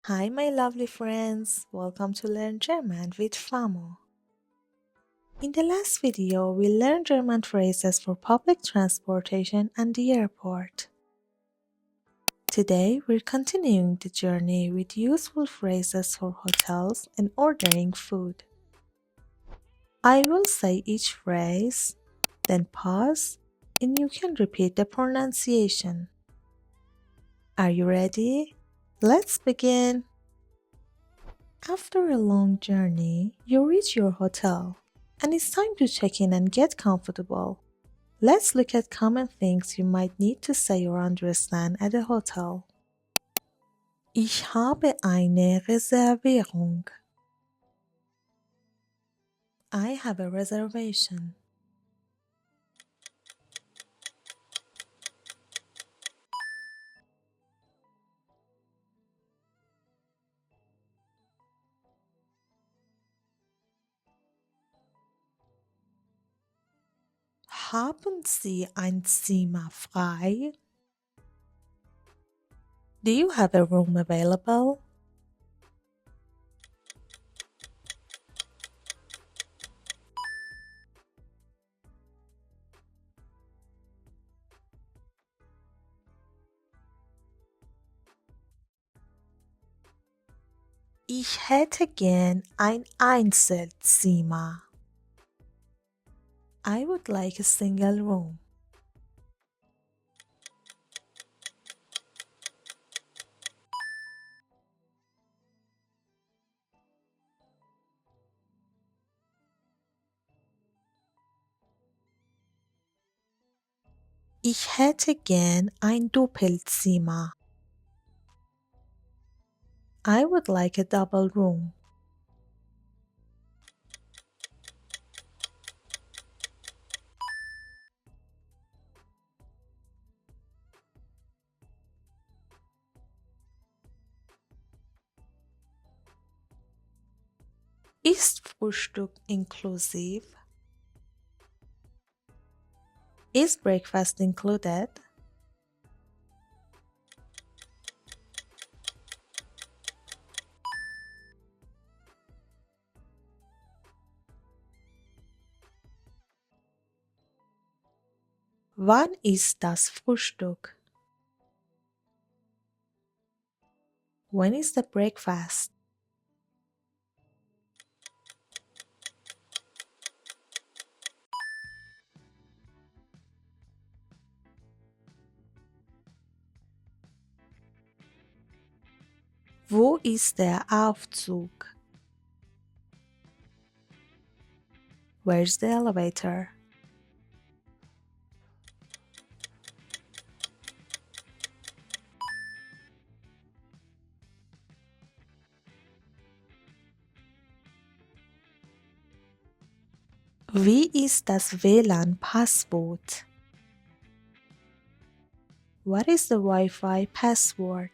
Hi, my lovely friends. Welcome to Learn German with Famo. In the last video, we learned German phrases for public transportation and the airport. Today, we're continuing the journey with useful phrases for hotels and ordering food. I will say each phrase, then pause, and you can repeat the pronunciation. Are you ready? Let's begin. After a long journey, you reach your hotel, and it's time to check in and get comfortable. Let's look at common things you might need to say or understand at a hotel. Ich habe eine Reservierung. I have a reservation. Haben Sie ein Zimmer frei? Do you have a room available? Ich hätte gern ein Einzelzimmer. I would like a single room. Ich hätte gern ein Doppelzimmer. I would like a double room. Ist Frühstück inklusiv? Is breakfast included? Wann ist das Frühstück? When is the breakfast? Wo ist der Aufzug? Where's the elevator? Wie ist das WLAN-Passwort? What is the Wi-Fi password?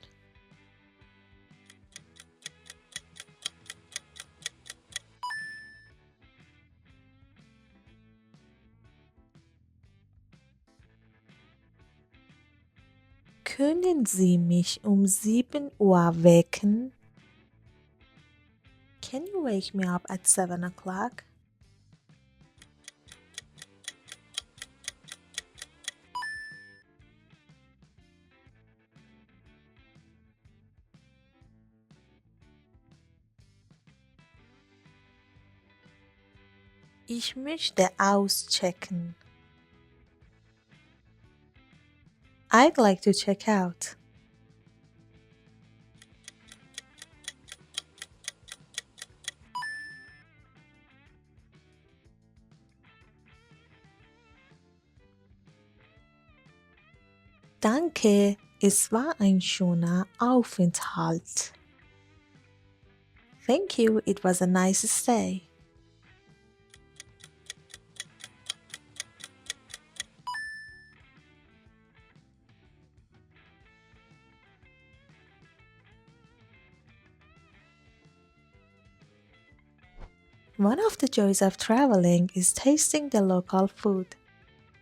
Können Sie mich um 7 Uhr wecken? Can you wake me up at 7 o'clock? Ich möchte auschecken. I'd like to check out. Danke, es war ein schöner Aufenthalt. Thank you, it was a nice stay. One of the joys of traveling is tasting the local food.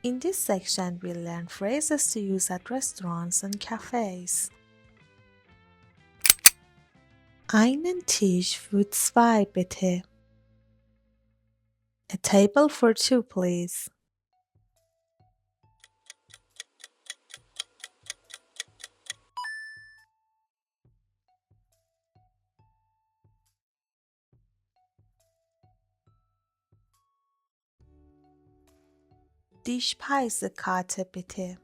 In this section, we'll learn phrases to use at restaurants and cafes. Einen Tisch für zwei, bitte. A table for two, please. Die Speisekarte, bitte.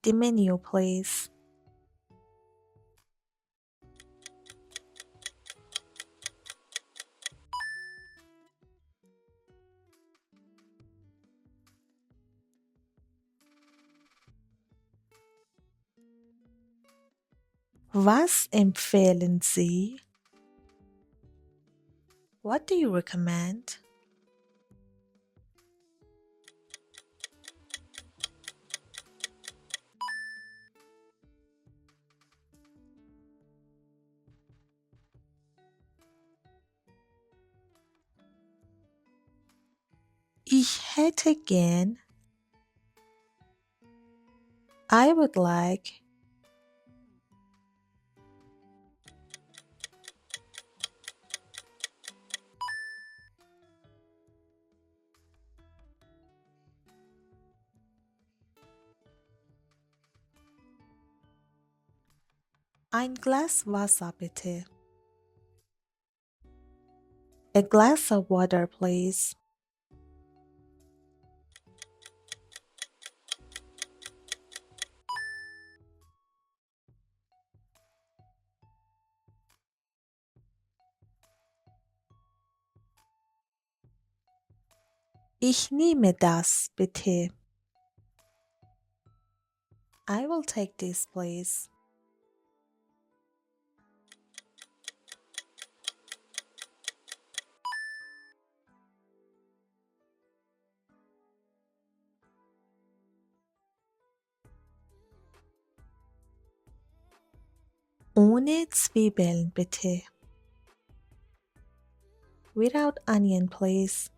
The menu, please. Was empfehlen Sie? What do you recommend? Ich hätte gern. I would like. Ein Glas Wasser, bitte. A glass of water, please. Ich nehme das, bitte. I will take this, please. Ohne Zwiebeln, bitte. Without onion, please.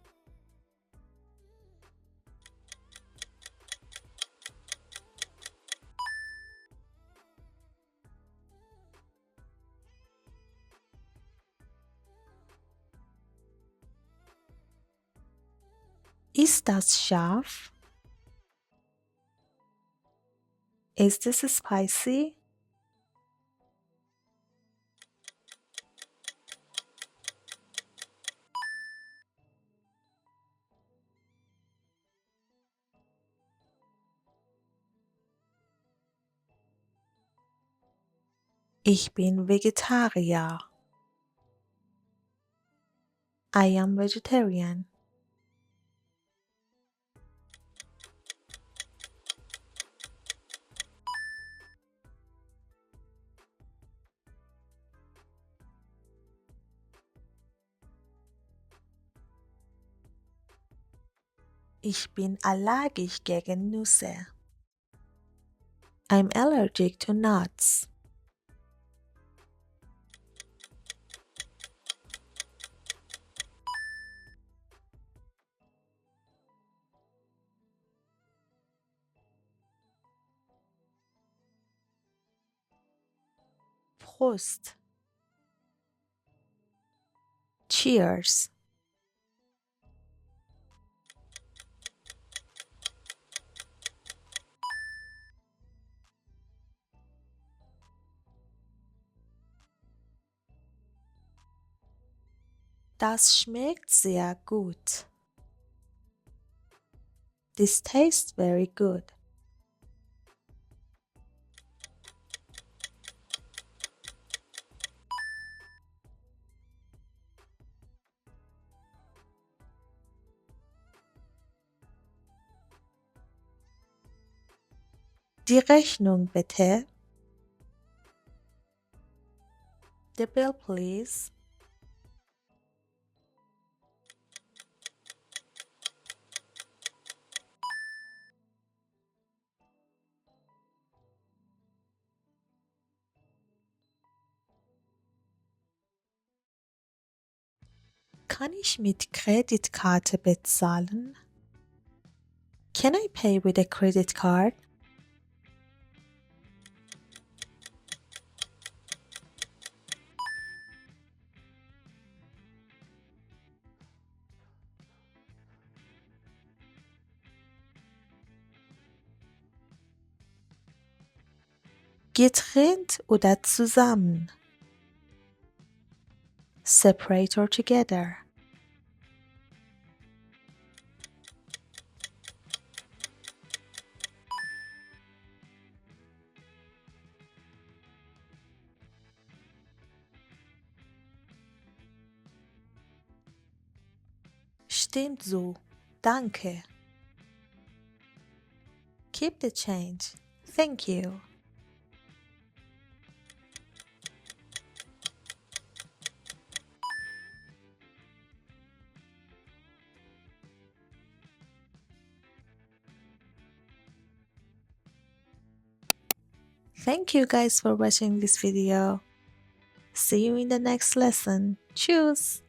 Ist das scharf? Is this spicy? Ich bin Vegetarier. I am vegetarian. Ich bin allergisch gegen Nüsse. I'm allergic to nuts. Prost. Cheers. Das schmeckt sehr gut. This tastes very good. Die Rechnung, bitte. The bill, please. Kann ich mit Kreditkarte bezahlen? Can I pay with a credit card? Getrennt oder zusammen. Separate or together. Stimmt so. Danke. Keep the change. Thank you. Thank you guys for watching this video. See you in the next lesson. Tschüss.